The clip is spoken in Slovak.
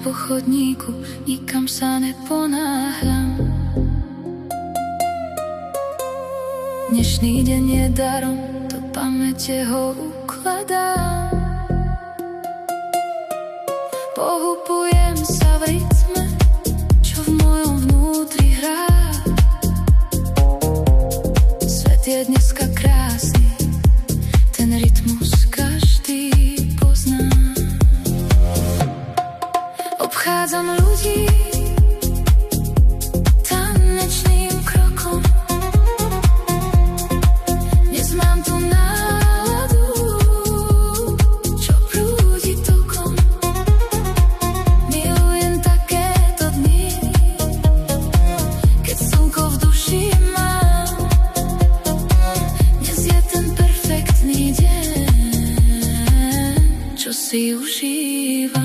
po chodníku, nikam sa neponáhľam. Dnešný deň je darom, do pamäte ho ukladám. Pohupujem sa v rytme, čo v mojom vnútri hrá. Svet je dneska krásny, ten rytmus každý pozná. Obchádzam ľudí tanečným krokom. Dnes mám tu náladu, čo prúdi tokom. Milujem takéto dni, keď slnko v duši mám. Dnes je ten perfektný deň, čo si užívam.